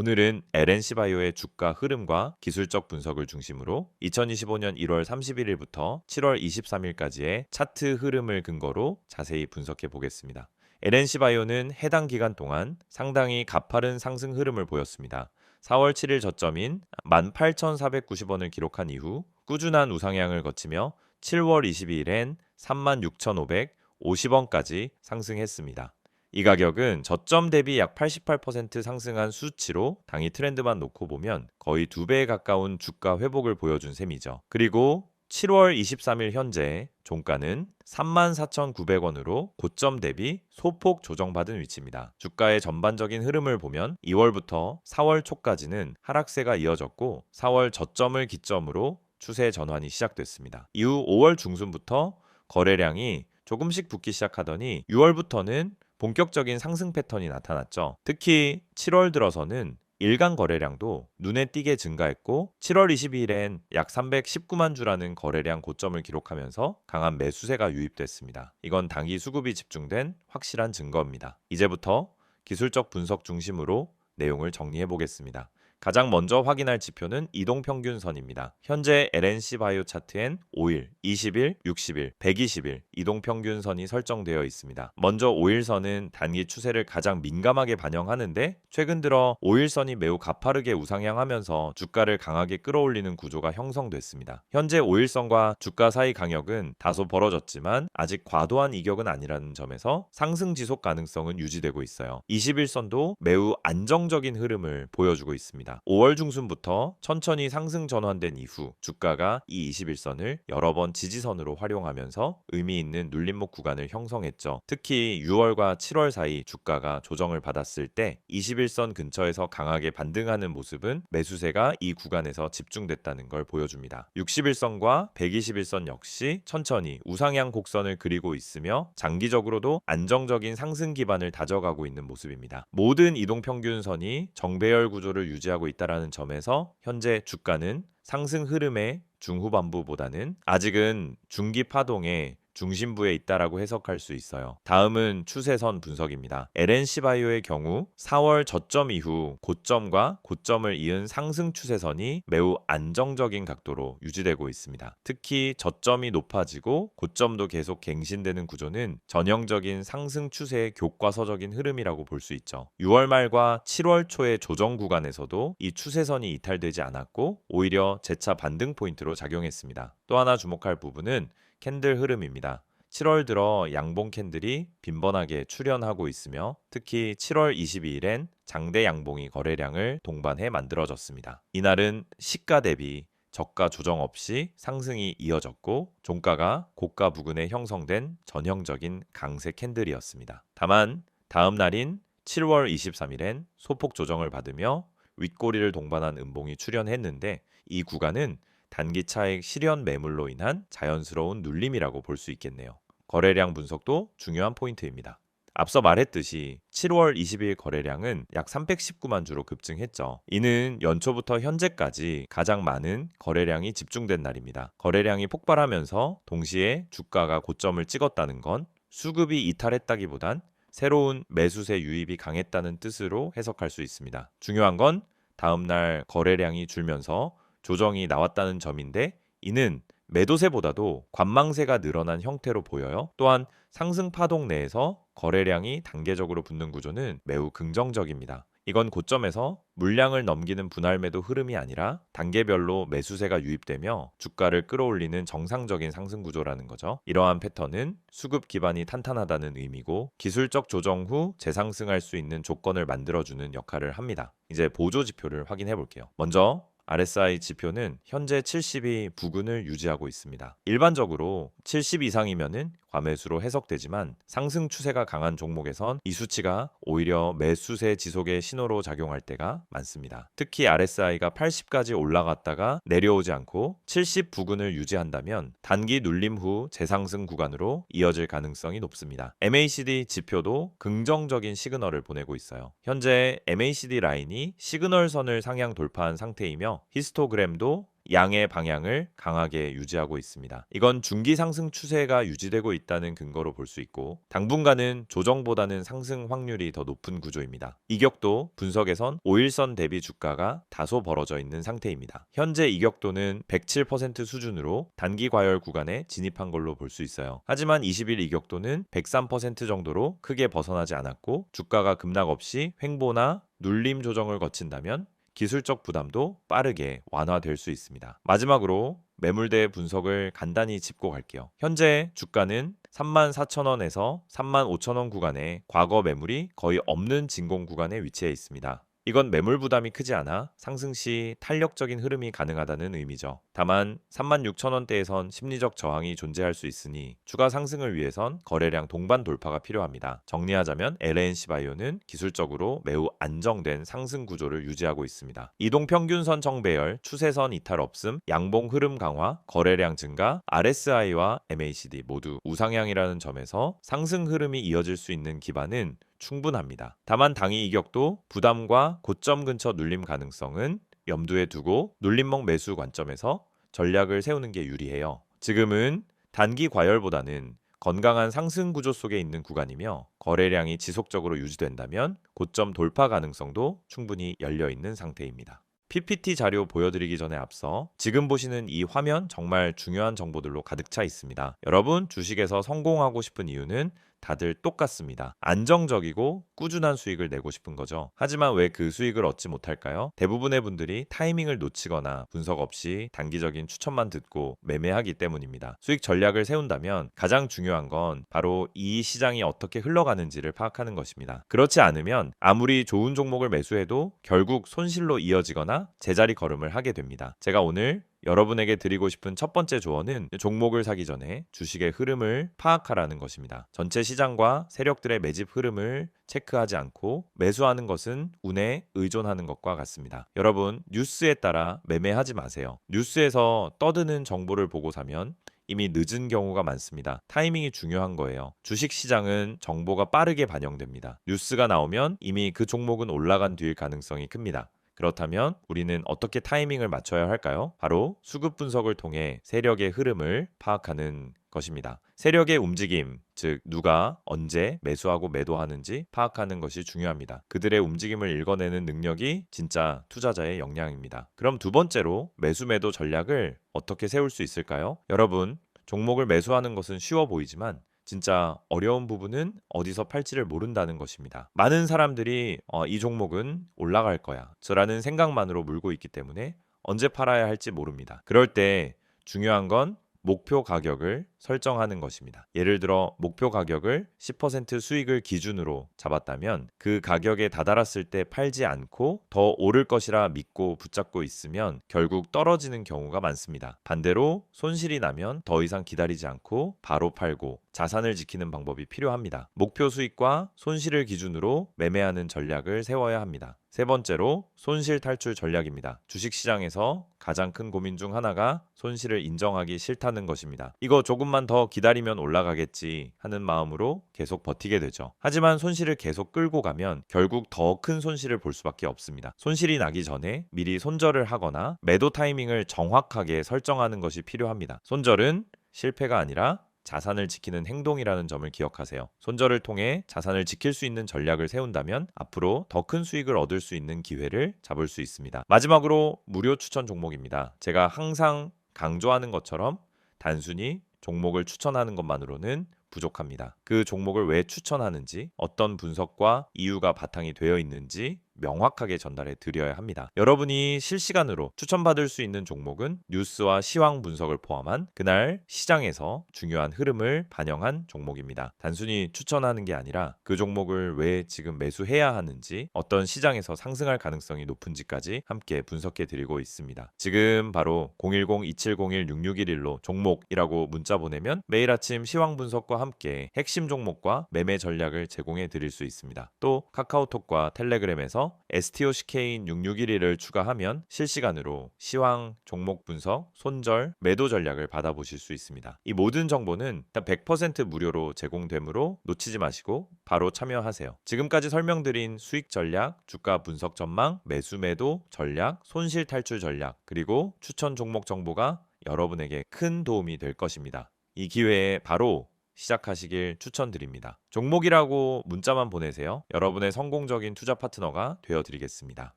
오늘은 LNC바이오의 주가 흐름과 기술적 분석을 중심으로 2025년 1월 31일부터 7월 23일까지의 차트 흐름을 근거로 자세히 분석해 보겠습니다. LNC바이오는 해당 기간 동안 상당히 가파른 상승 흐름을 보였습니다. 4월 7일 저점인 18,490원을 기록한 이후 꾸준한 우상향을 거치며 7월 22일엔 36,550원까지 상승했습니다. 이 가격은 저점 대비 약 88% 상승한 수치로 당일 트렌드만 놓고 보면 거의 2배에 가까운 주가 회복을 보여준 셈이죠. 그리고 7월 23일 현재 종가는 34,900원으로 고점 대비 소폭 조정받은 위치입니다. 주가의 전반적인 흐름을 보면 2월부터 4월 초까지는 하락세가 이어졌고 4월 저점을 기점으로 추세 전환이 시작됐습니다. 이후 5월 중순부터 거래량이 조금씩 붙기 시작하더니 6월부터는 본격적인 상승 패턴이 나타났죠. 특히 7월 들어서는 일간 거래량도 눈에 띄게 증가했고 7월 22일엔 약 319만 주라는 거래량 고점을 기록하면서 강한 매수세가 유입됐습니다. 이건 단기 수급이 집중된 확실한 증거입니다. 이제부터 기술적 분석 중심으로 내용을 정리해 보겠습니다. 가장 먼저 확인할 지표는 이동평균선입니다. 현재 LNC바이오 차트엔 5일, 20일, 60일, 120일 이동평균선이 설정되어 있습니다. 먼저 5일선은 단기 추세를 가장 민감하게 반영하는데 최근 들어 5일선이 매우 가파르게 우상향하면서 주가를 강하게 끌어올리는 구조가 형성됐습니다. 현재 5일선과 주가 사이 강역은 다소 벌어졌지만 아직 과도한 이격은 아니라는 점에서 상승 지속 가능성은 유지되고 있어요. 21선도 매우 안정적인 흐름을 보여주고 있습니다. 5월 중순부터 천천히 상승 전환된 이후 주가가 이 21선을 여러 번 지지선으로 활용하면서 의미 있는 눌림목 구간을 형성했죠. 특히 6월과 7월 사이 주가가 조정을 받았을 때 21선 근처에서 강하게 반등하는 모습은 매수세가 이 구간에서 집중됐다는 걸 보여줍니다. 61선과 121선 역시 천천히 우상향 곡선을 그리고 있으며 장기적으로도 안정적인 상승 기반을 다져가고 있는 모습입니다. 모든 이동평균선이 정배열 구조를 유지하고 있다는 점에서 현재 주가는 상승 흐름의 중후반부보다는 아직은 중기 파동의 중심부에 있다라고 해석할 수 있어요. 다음은 추세선 분석입니다. LNC바이오의 경우 4월 저점 이후 고점과 고점을 이은 상승 추세선이 매우 안정적인 각도로 유지되고 있습니다. 특히 저점이 높아지고 고점도 계속 갱신되는 구조는 전형적인 상승 추세의 교과서적인 흐름이라고 볼 수 있죠. 6월 말과 7월 초의 조정 구간에서도 이 추세선이 이탈되지 않았고 오히려 재차 반등 포인트로 작용했습니다. 또 하나 주목할 부분은 캔들 흐름입니다. 7월 들어 양봉 캔들이 빈번하게 출현하고 있으며 특히 7월 22일엔 장대 양봉이 거래량을 동반해 만들어졌습니다. 이날은 시가 대비 저가 조정 없이 상승이 이어졌고 종가가 고가 부근에 형성된 전형적인 강세 캔들이었습니다. 다만 다음 날인 7월 23일엔 소폭 조정을 받으며 윗꼬리를 동반한 음봉이 출현했는데 이 구간은 단기 차익 실현 매물로 인한 자연스러운 눌림이라고 볼 수 있겠네요. 거래량 분석도 중요한 포인트입니다. 앞서 말했듯이 7월 20일 거래량은 약 319만 주로 급증했죠. 이는 연초부터 현재까지 가장 많은 거래량이 집중된 날입니다. 거래량이 폭발하면서 동시에 주가가 고점을 찍었다는 건 수급이 이탈했다기보단 새로운 매수세 유입이 강했다는 뜻으로 해석할 수 있습니다. 중요한 건 다음날 거래량이 줄면서 조정이 나왔다는 점인데 이는 매도세보다도 관망세가 늘어난 형태로 보여요. 또한 상승 파동 내에서 거래량이 단계적으로 붙는 구조는 매우 긍정적입니다. 이건 고점에서 물량을 넘기는 분할 매도 흐름이 아니라 단계별로 매수세가 유입되며 주가를 끌어올리는 정상적인 상승 구조라는 거죠. 이러한 패턴은 수급 기반이 탄탄하다는 의미고 기술적 조정 후 재상승할 수 있는 조건을 만들어주는 역할을 합니다. 이제 보조 지표를 확인해 볼게요. 먼저 RSI 지표는 현재 70이 부근을 유지하고 있습니다. 일반적으로 70 이상이면은 과매수로 해석되지만 상승 추세가 강한 종목에선 이 수치가 오히려 매수세 지속의 신호로 작용할 때가 많습니다. 특히 RSI가 80까지 올라갔다가 내려오지 않고 70 부근을 유지한다면 단기 눌림 후 재상승 구간으로 이어질 가능성이 높습니다. MACD 지표도 긍정적인 시그널을 보내고 있어요. 현재 MACD 라인이 시그널선을 상향 돌파한 상태이며 히스토그램도 양의 방향을 강하게 유지하고 있습니다. 이건 중기 상승 추세가 유지되고 있다는 근거로 볼 수 있고 당분간은 조정보다는 상승 확률이 더 높은 구조입니다. 이격도 분석에선 5일선 대비 주가가 다소 벌어져 있는 상태입니다. 현재 이격도는 107% 수준으로 단기 과열 구간에 진입한 걸로 볼 수 있어요. 하지만 20일 이격도는 103% 정도로 크게 벗어나지 않았고 주가가 급락 없이 횡보나 눌림 조정을 거친다면 기술적 부담도 빠르게 완화될 수 있습니다. 마지막으로 매물대 분석을 간단히 짚고 갈게요. 현재 주가는 34,000원에서 35,000원 구간에 과거 매물이 거의 없는 진공 구간에 위치해 있습니다. 이건 매물 부담이 크지 않아 상승 시 탄력적인 흐름이 가능하다는 의미죠. 다만 36,000원대에선 심리적 저항이 존재할 수 있으니 추가 상승을 위해선 거래량 동반 돌파가 필요합니다. 정리하자면 LNC 바이오는 기술적으로 매우 안정된 상승 구조를 유지하고 있습니다. 이동 평균선 정배열, 추세선 이탈 없음, 양봉 흐름 강화, 거래량 증가, RSI와 MACD 모두 우상향이라는 점에서 상승 흐름이 이어질 수 있는 기반은 충분합니다. 다만 당일 이격도 부담과 고점 근처 눌림 가능성은 염두에 두고 눌림목 매수 관점에서 전략을 세우는 게 유리해요. 지금은 단기 과열보다는 건강한 상승 구조 속에 있는 구간이며 거래량이 지속적으로 유지된다면 고점 돌파 가능성도 충분히 열려 있는 상태입니다. PPT 자료 보여드리기 전에 앞서 지금 보시는 이 화면 정말 중요한 정보들로 가득 차 있습니다. 여러분 주식에서 성공하고 싶은 이유는 다들 똑같습니다. 안정적이고 꾸준한 수익을 내고 싶은 거죠. 하지만 왜 그 수익을 얻지 못할까요? 대부분의 분들이 타이밍을 놓치거나 분석 없이 단기적인 추천만 듣고 매매하기 때문입니다. 수익 전략을 세운다면 가장 중요한 건 바로 이 시장이 어떻게 흘러가는지를 파악하는 것입니다. 그렇지 않으면 아무리 좋은 종목을 매수해도 결국 손실로 이어지거나 제자리 걸음을 하게 됩니다. 제가 오늘 여러분에게 드리고 싶은 첫 번째 조언은 종목을 사기 전에 주식의 흐름을 파악하라는 것입니다. 전체 시장과 세력들의 매집 흐름을 체크하지 않고 매수하는 것은 운에 의존하는 것과 같습니다. 여러분, 뉴스에 따라 매매하지 마세요. 뉴스에서 떠드는 정보를 보고 사면 이미 늦은 경우가 많습니다. 타이밍이 중요한 거예요. 주식 시장은 정보가 빠르게 반영됩니다. 뉴스가 나오면 이미 그 종목은 올라간 뒤일 가능성이 큽니다. 그렇다면 우리는 어떻게 타이밍을 맞춰야 할까요? 바로 수급 분석을 통해 세력의 흐름을 파악하는 것입니다. 세력의 움직임, 즉 누가 언제 매수하고 매도하는지 파악하는 것이 중요합니다. 그들의 움직임을 읽어내는 능력이 진짜 투자자의 역량입니다. 그럼 두 번째로 매수 매도 전략을 어떻게 세울 수 있을까요? 여러분, 종목을 매수하는 것은 쉬워 보이지만 진짜 어려운 부분은 어디서 팔지를 모른다는 것입니다. 많은 사람들이 이 종목은 올라갈 거야 라는 생각만으로 물고 있기 때문에 언제 팔아야 할지 모릅니다. 그럴 때 중요한 건 목표 가격을 설정하는 것입니다. 예를 들어 목표 가격을 10% 수익을 기준으로 잡았다면 그 가격에 다다랐을 때 팔지 않고 더 오를 것이라 믿고 붙잡고 있으면 결국 떨어지는 경우가 많습니다. 반대로 손실이 나면 더 이상 기다리지 않고 바로 팔고 자산을 지키는 방법이 필요합니다. 목표 수익과 손실을 기준으로 매매하는 전략을 세워야 합니다. 세 번째로 손실 탈출 전략입니다. 주식시장에서 가장 큰 고민 중 하나가 손실을 인정하기 싫다는 것입니다. 이거 조금만 더 기다리면 올라가겠지 하는 마음으로 계속 버티게 되죠. 하지만 손실을 계속 끌고 가면 결국 더 큰 손실을 볼 수밖에 없습니다. 손실이 나기 전에 미리 손절을 하거나 매도 타이밍을 정확하게 설정하는 것이 필요합니다. 손절은 실패가 아니라 자산을 지키는 행동이라는 점을 기억하세요. 손절을 통해 자산을 지킬 수 있는 전략을 세운다면 앞으로 더 큰 수익을 얻을 수 있는 기회를 잡을 수 있습니다. 마지막으로 무료 추천 종목입니다. 제가 항상 강조하는 것처럼 단순히 종목을 추천하는 것만으로는 부족합니다. 그 종목을 왜 추천하는지, 어떤 분석과 이유가 바탕이 되어 있는지 명확하게 전달해 드려야 합니다. 여러분이 실시간으로 추천받을 수 있는 종목은 뉴스와 시황 분석을 포함한 그날 시장에서 중요한 흐름을 반영한 종목입니다. 단순히 추천하는 게 아니라 그 종목을 왜 지금 매수해야 하는지, 어떤 시장에서 상승할 가능성이 높은지까지 함께 분석해 드리고 있습니다. 지금 바로 010-2701-6611로 종목이라고 문자 보내면 매일 아침 시황 분석과 함께 핵심 종목과 매매 전략을 제공해 드릴 수 있습니다. 또 카카오톡과 텔레그램에서 캡처, STOCK인 6611을 추가하면 실시간으로 시황, 종목 분석, 손절, 매도 전략을 받아보실 수 있습니다. 이 모든 정보는 일단 100% 무료로 제공되므로 놓치지 마시고 바로 참여하세요. 지금까지 설명드린 수익 전략, 주가 분석 전망, 매수 매도 전략, 손실 탈출 전략, 그리고 추천 종목 정보가 여러분에게 큰 도움이 될 것입니다. 이 기회에 바로 시작하시길 추천드립니다. 종목이라고 문자만 보내세요. 여러분의 성공적인 투자 파트너가 되어드리겠습니다.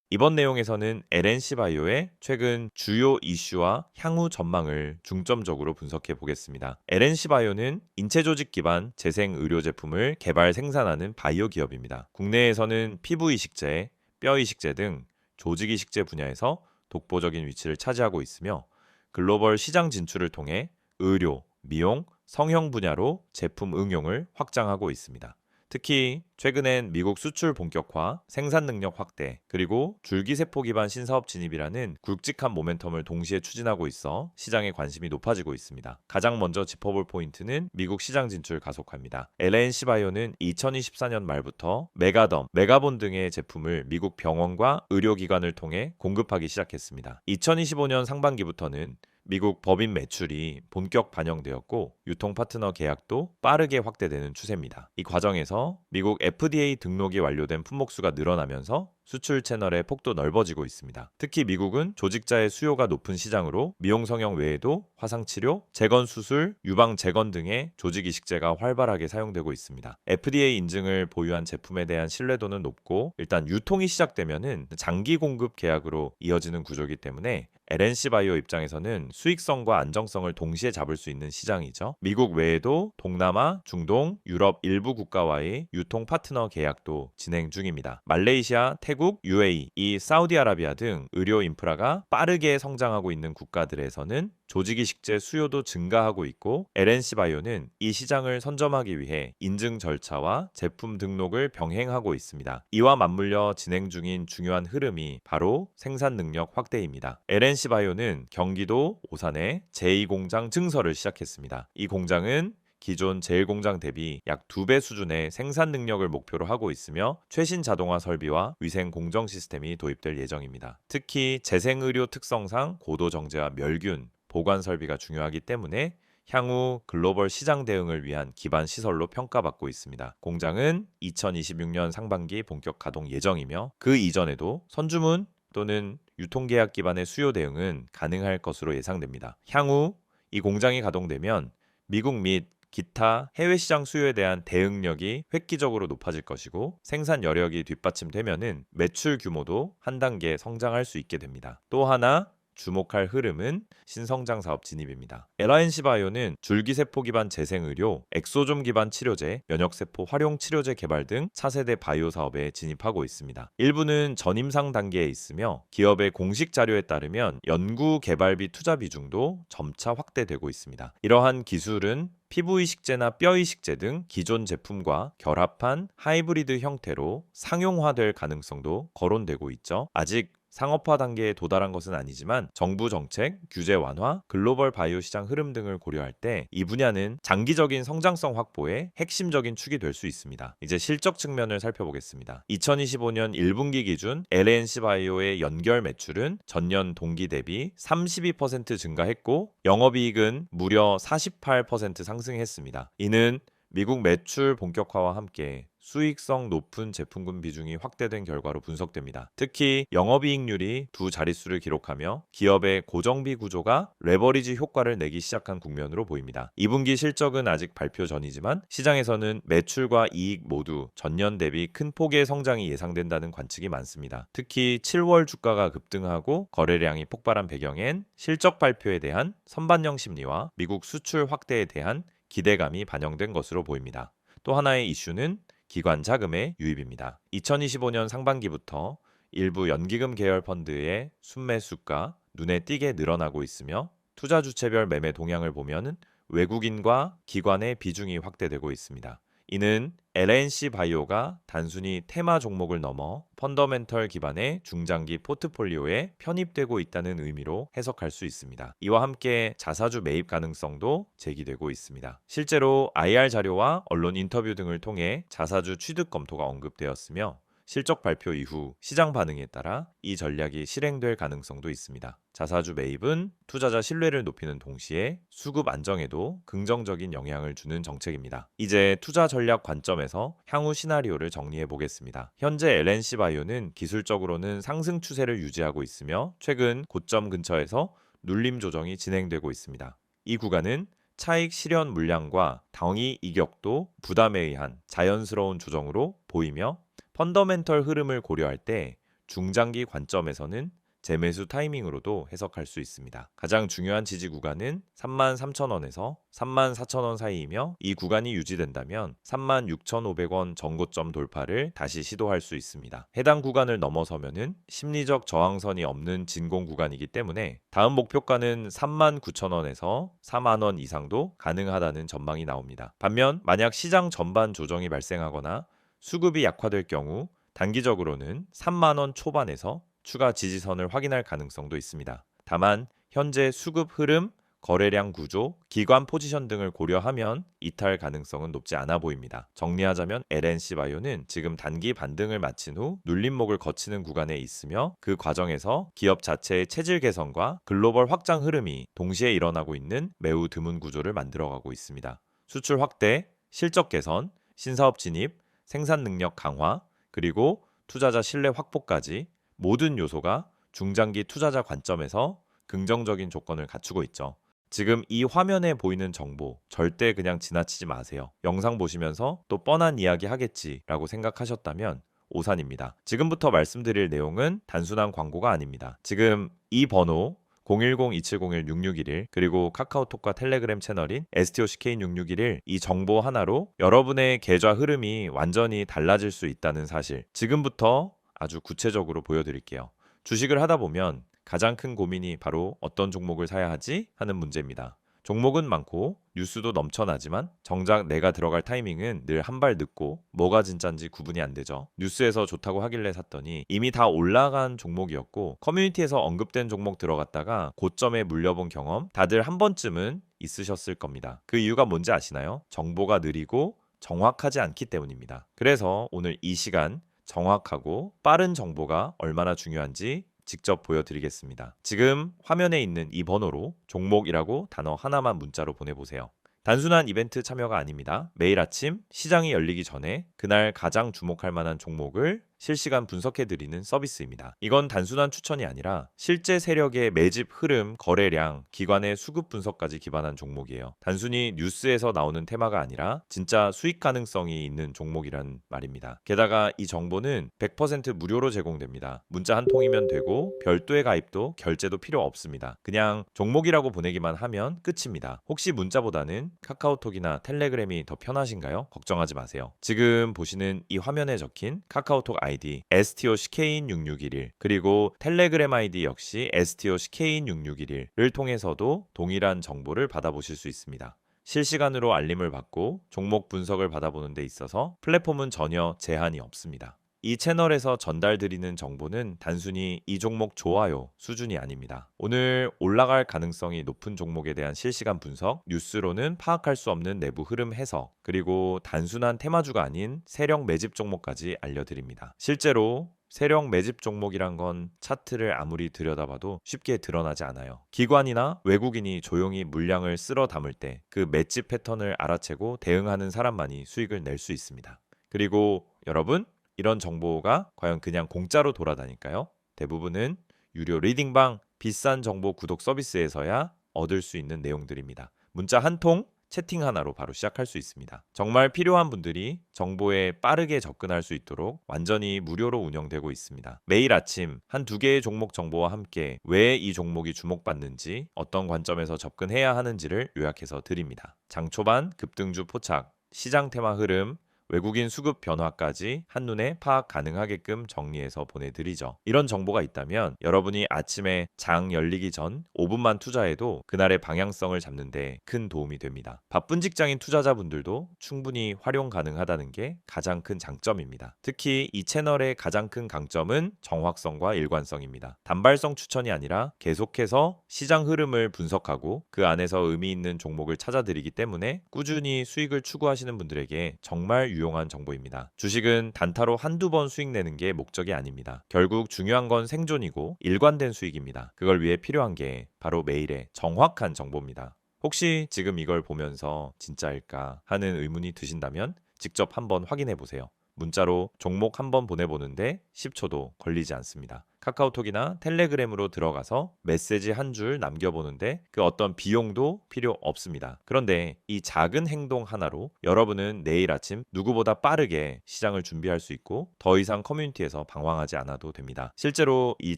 이번 내용에서는 LNC바이오의 최근 주요 이슈와 향후 전망을 중점적으로 분석해 보겠습니다. LNC바이오는 인체조직 기반 재생의료 제품을 개발 생산하는 바이오 기업입니다. 국내에서는 피부 이식제, 뼈 이식제 등 조직 이식제 분야에서 독보적인 위치를 차지하고 있으며 글로벌 시장 진출을 통해 의료, 미용, 성형 분야로 제품 응용을 확장하고 있습니다. 특히 최근엔 미국 수출 본격화, 생산 능력 확대, 그리고 줄기세포 기반 신사업 진입이라는 굵직한 모멘텀을 동시에 추진하고 있어 시장의 관심이 높아지고 있습니다. 가장 먼저 짚어볼 포인트는 미국 시장 진출 가속화입니다. LNC바이오는 2024년 말부터 메가덤, 메가본 등의 제품을 미국 병원과 의료기관을 통해 공급하기 시작했습니다. 2025년 상반기부터는 미국 법인 매출이 본격 반영되었고 유통 파트너 계약도 빠르게 확대되는 추세입니다. 이 과정에서 미국 FDA 등록이 완료된 품목수가 늘어나면서 수출 채널의 폭도 넓어지고 있습니다. 특히 미국은 조직자의 수요가 높은 시장으로 미용 성형 외에도 화상치료, 재건수술, 유방재건 등의 조직 이식제가 활발하게 사용되고 있습니다. FDA 인증을 보유한 제품에 대한 신뢰도는 높고 일단 유통이 시작되면은 장기 공급 계약으로 이어지는 구조이기 때문에 LNC바이오 입장에서는 수익성과 안정성을 동시에 잡을 수 있는 시장이죠. 미국 외에도 동남아, 중동, 유럽 일부 국가와의 유통 파트너 계약도 진행 중입니다. 말레이시아, 태국, UAE, 이 사우디아라비아 등 의료 인프라가 빠르게 성장하고 있는 국가들에서는 조직이식제 수요도 증가하고 있고 LNC바이오는 이 시장을 선점하기 위해 인증 절차와 제품 등록을 병행하고 있습니다. 이와 맞물려 진행 중인 중요한 흐름이 바로 생산 능력 확대입니다. LNC바이오는 경기도 오산에 제2공장 증설을 시작했습니다. 이 공장은 기존 제1공장 대비 약 2배 수준의 생산 능력을 목표로 하고 있으며 최신 자동화 설비와 위생 공정 시스템이 도입될 예정입니다. 특히 재생의료 특성상 고도 정제와 멸균, 보관 설비가 중요하기 때문에 향후 글로벌 시장 대응을 위한 기반 시설로 평가받고 있습니다. 공장은 2026년 상반기 본격 가동 예정이며 그 이전에도 선주문 또는 유통계약 기반의 수요 대응은 가능할 것으로 예상됩니다. 향후 이 공장이 가동되면 미국 및 기타 해외 시장 수요에 대한 대응력이 획기적으로 높아질 것이고 생산 여력이 뒷받침되면은 매출 규모도 한 단계 성장할 수 있게 됩니다. 또 하나 주목할 흐름은 신성장 사업 진입입니다. LNC바이오는 줄기세포 기반 재생의료, 엑소좀 기반 치료제, 면역세포 활용 치료제 개발 등 차세대 바이오 사업에 진입하고 있습니다. 일부는 전임상 단계에 있으며 기업의 공식 자료에 따르면 연구 개발비 투자 비중도 점차 확대되고 있습니다. 이러한 기술은 피부 이식제나 뼈 이식제 등 기존 제품과 결합한 하이브리드 형태로 상용화될 가능성도 거론되고 있죠. 아직 상업화 단계에 도달한 것은 아니지만 정부 정책, 규제 완화, 글로벌 바이오 시장 흐름 등을 고려할 때 이 분야는 장기적인 성장성 확보의 핵심적인 축이 될 수 있습니다. 이제 실적 측면을 살펴보겠습니다. 2025년 1분기 기준 LNC바이오의 연결 매출은 전년 동기 대비 32% 증가했고 영업이익은 무려 48% 상승했습니다. 이는 미국 매출 본격화와 함께 수익성 높은 제품군 비중이 확대된 결과로 분석됩니다. 특히 영업이익률이 두 자릿수를 기록하며 기업의 고정비 구조가 레버리지 효과를 내기 시작한 국면으로 보입니다. 2분기 실적은 아직 발표 전이지만 시장에서는 매출과 이익 모두 전년 대비 큰 폭의 성장이 예상된다는 관측이 많습니다. 특히 7월 주가가 급등하고 거래량이 폭발한 배경엔 실적 발표에 대한 선반영 심리와 미국 수출 확대에 대한 기대감이 반영된 것으로 보입니다. 또 하나의 이슈는 기관 자금의 유입입니다. 2025년 상반기부터 일부 연기금 계열 펀드의 순매수가 눈에 띄게 늘어나고 있으며 투자 주체별 매매 동향을 보면 외국인과 기관의 비중이 확대되고 있습니다. 이는 LNC바이오가 단순히 테마 종목을 넘어 펀더멘털 기반의 중장기 포트폴리오에 편입되고 있다는 의미로 해석할 수 있습니다. 이와 함께 자사주 매입 가능성도 제기되고 있습니다. 실제로 IR 자료와 언론 인터뷰 등을 통해 자사주 취득 검토가 언급되었으며 실적 발표 이후 시장 반응에 따라 이 전략이 실행될 가능성도 있습니다. 자사주 매입은 투자자 신뢰를 높이는 동시에 수급 안정에도 긍정적인 영향을 주는 정책입니다. 이제 투자 전략 관점에서 향후 시나리오를 정리해 보겠습니다. 현재 LNC 바이오는 기술적으로는 상승 추세를 유지하고 있으며 최근 고점 근처에서 눌림 조정이 진행되고 있습니다. 이 구간은 차익 실현 물량과 당위 이격도 부담에 의한 자연스러운 조정으로 보이며 펀더멘털 흐름을 고려할 때 중장기 관점에서는 재매수 타이밍으로도 해석할 수 있습니다. 가장 중요한 지지 구간은 33,000원에서 34,000원 사이이며 이 구간이 유지된다면 36,500원 전고점 돌파를 다시 시도할 수 있습니다. 해당 구간을 넘어서면은 심리적 저항선이 없는 진공 구간이기 때문에 다음 목표가는 39,000원에서 4만원 이상도 가능하다는 전망이 나옵니다. 반면 만약 시장 전반 조정이 발생하거나 수급이 약화될 경우 단기적으로는 3만원 초반에서 추가 지지선을 확인할 가능성도 있습니다. 다만 현재 수급 흐름, 거래량 구조, 기관 포지션 등을 고려하면 이탈 가능성은 높지 않아 보입니다. 정리하자면 LNC 바이오는 지금 단기 반등을 마친 후 눌림목을 거치는 구간에 있으며 그 과정에서 기업 자체의 체질 개선과 글로벌 확장 흐름이 동시에 일어나고 있는 매우 드문 구조를 만들어가고 있습니다. 수출 확대, 실적 개선, 신사업 진입, 생산 능력 강화, 그리고 투자자 신뢰 확보까지 모든 요소가 중장기 투자자 관점에서 긍정적인 조건을 갖추고 있죠. 지금 이 화면에 보이는 정보 절대 그냥 지나치지 마세요. 영상 보시면서 또 뻔한 이야기 하겠지라고 생각하셨다면 오산입니다. 지금부터 말씀드릴 내용은 단순한 광고가 아닙니다. 지금 이 번호 010-2701-6611 그리고 카카오톡과 텔레그램 채널인 STOCK6611 이 정보 하나로 여러분의 계좌 흐름이 완전히 달라질 수 있다는 사실 지금부터 아주 구체적으로 보여드릴게요. 주식을 하다 보면 가장 큰 고민이 바로 어떤 종목을 사야 하지 하는 문제입니다. 종목은 많고 뉴스도 넘쳐나지만 정작 내가 들어갈 타이밍은 늘 한 발 늦고 뭐가 진짠지 구분이 안 되죠. 뉴스에서 좋다고 하길래 샀더니 이미 다 올라간 종목이었고 커뮤니티에서 언급된 종목 들어갔다가 고점에 물려본 경험 다들 한 번쯤은 있으셨을 겁니다. 그 이유가 뭔지 아시나요? 정보가 느리고 정확하지 않기 때문입니다. 그래서 오늘 이 시간 정확하고 빠른 정보가 얼마나 중요한지 직접 보여드리겠습니다. 지금 화면에 있는 이 번호로 종목이라고 단어 하나만 문자로 보내보세요. 단순한 이벤트 참여가 아닙니다. 매일 아침 시장이 열리기 전에 그날 가장 주목할 만한 종목을 실시간 분석해드리는 서비스입니다. 이건 단순한 추천이 아니라 실제 세력의 매집 흐름, 거래량, 기관의 수급 분석까지 기반한 종목이에요. 단순히 뉴스에서 나오는 테마가 아니라 진짜 수익 가능성이 있는 종목이란 말입니다. 게다가 이 정보는 100% 무료로 제공됩니다. 문자 한 통이면 되고 별도의 가입도 결제도 필요 없습니다. 그냥 종목이라고 보내기만 하면 끝입니다. 혹시 문자보다는 카카오톡이나 텔레그램이 더 편하신가요? 걱정하지 마세요. 지금 보시는 이 화면에 적힌 카카오톡 아이디 STOCK인6611 그리고 텔레그램 아이디 역시 STOCK인6611을 통해서도 동일한 정보를 받아보실 수 있습니다. 실시간으로 알림을 받고 종목 분석을 받아보는 데 있어서 플랫폼은 전혀 제한이 없습니다. 이 채널에서 전달드리는 정보는 단순히 이 종목 좋아요 수준이 아닙니다. 오늘 올라갈 가능성이 높은 종목에 대한 실시간 분석, 뉴스로는 파악할 수 없는 내부 흐름 해석, 그리고 단순한 테마주가 아닌 세력 매집 종목까지 알려드립니다. 실제로 세력 매집 종목이란 건 차트를 아무리 들여다봐도 쉽게 드러나지 않아요. 기관이나 외국인이 조용히 물량을 쓸어 담을 때 그 매집 패턴을 알아채고 대응하는 사람만이 수익을 낼 수 있습니다. 그리고 여러분, 이런 정보가 과연 그냥 공짜로 돌아다닐까요? 대부분은 유료 리딩방, 비싼 정보 구독 서비스에서야 얻을 수 있는 내용들입니다. 문자 한 통, 채팅 하나로 바로 시작할 수 있습니다. 정말 필요한 분들이 정보에 빠르게 접근할 수 있도록 완전히 무료로 운영되고 있습니다. 매일 아침 한두 개의 종목 정보와 함께 왜 이 종목이 주목받는지, 어떤 관점에서 접근해야 하는지를 요약해서 드립니다. 장 초반 급등주 포착, 시장 테마 흐름, 외국인 수급 변화까지 한눈에 파악 가능하게끔 정리해서 보내드리죠. 이런 정보가 있다면 여러분이 아침에 장 열리기 전 5분만 투자해도 그날의 방향성을 잡는 데 큰 도움이 됩니다. 바쁜 직장인 투자자분들도 충분히 활용 가능하다는 게 가장 큰 장점입니다. 특히 이 채널의 가장 큰 강점은 정확성과 일관성입니다. 단발성 추천이 아니라 계속해서 시장 흐름을 분석하고 그 안에서 의미 있는 종목을 찾아드리기 때문에 꾸준히 수익을 추구하시는 분들에게 정말 유용한 정보입니다. 주식은 단타로 한두 번 수익 내는 게 목적이 아닙니다. 결국 중요한 건 생존이고 일관된 수익입니다. 그걸 위해 필요한 게 바로 매일의 정확한 정보입니다. 혹시 지금 이걸 보면서 진짜일까 하는 의문이 드신다면 직접 한번 확인해 보세요. 문자로 종목 한번 보내보는데 10초도 걸리지 않습니다. 카카오톡이나 텔레그램으로 들어가서 메시지 한 줄 남겨보는데 그 어떤 비용도 필요 없습니다. 그런데 이 작은 행동 하나로 여러분은 내일 아침 누구보다 빠르게 시장을 준비할 수 있고 더 이상 커뮤니티에서 방황하지 않아도 됩니다. 실제로 이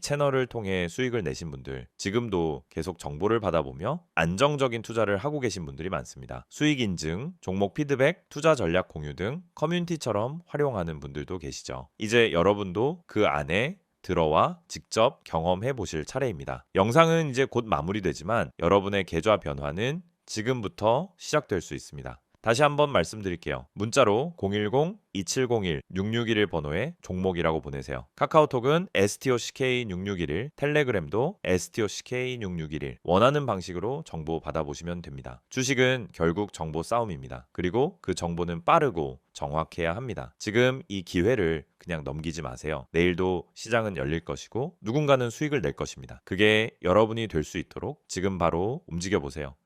채널을 통해 수익을 내신 분들, 지금도 계속 정보를 받아보며 안정적인 투자를 하고 계신 분들이 많습니다. 수익 인증, 종목 피드백, 투자 전략 공유 등 커뮤니티처럼 활용하는 분들도 계시죠. 이제 여러분도 그 안에 들어와 직접 경험해 보실 차례입니다. 영상은 이제 곧 마무리되지만 여러분의 계좌 변화는 지금부터 시작될 수 있습니다. 다시 한번 말씀드릴게요. 문자로 010-2701-6611 번호에 종목이라고 보내세요. 카카오톡은 STOCK6611, 텔레그램도 STOCK6611 원하는 방식으로 정보 받아보시면 됩니다. 주식은 결국 정보 싸움입니다. 그리고 그 정보는 빠르고 정확해야 합니다. 지금 이 기회를 그냥 넘기지 마세요. 내일도 시장은 열릴 것이고 누군가는 수익을 낼 것입니다. 그게 여러분이 될 수 있도록 지금 바로 움직여 보세요.